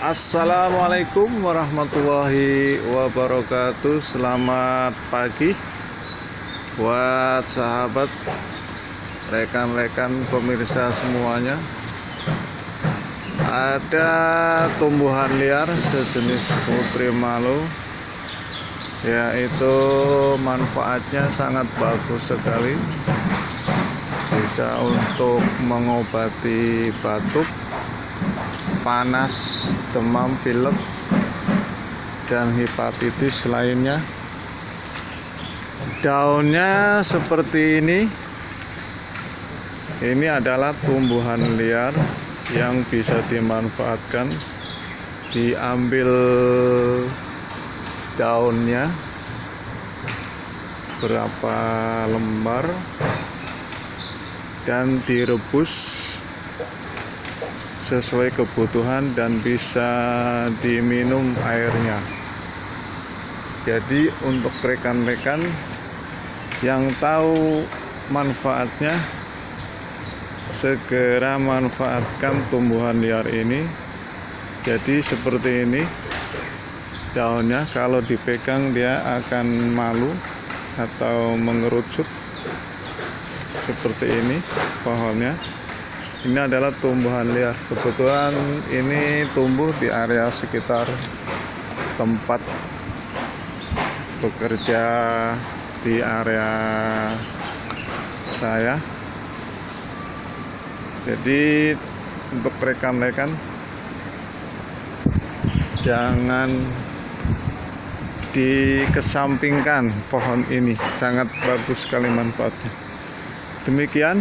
Assalamualaikum warahmatullahi wabarakatuh. Selamat pagi buat sahabat, rekan-rekan pemirsa semuanya. Ada tumbuhan liar sejenis putri malu, yaitu manfaatnya sangat bagus sekali. Bisa untuk mengobati batuk, panas, demam, pilek, dan hepatitis lainnya. Daunnya seperti ini. Ini adalah tumbuhan liar yang bisa dimanfaatkan. Diambil daunnya berapa lembar dan direbus sesuai kebutuhan dan bisa diminum airnya. Jadi untuk rekan-rekan yang tahu manfaatnya, segera manfaatkan tumbuhan liar ini. Jadi seperti ini daunnya, kalau dipegang dia akan malu atau mengerucut seperti ini pohonnya. Ini adalah tumbuhan liar. Kebetulan ini tumbuh di area sekitar tempat bekerja, di area saya. Jadi untuk rekan-rekan, jangan dikesampingkan pohon ini, sangat bagus sekali manfaatnya. Demikian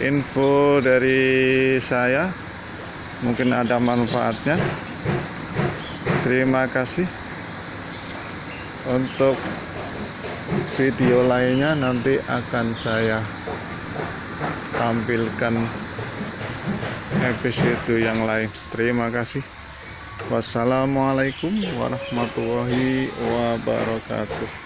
info dari saya, mungkin ada manfaatnya. Terima kasih. Untuk video lainnya nanti akan saya tampilkan episode yang lain. Terima kasih. Wassalamualaikum warahmatullahi wabarakatuh.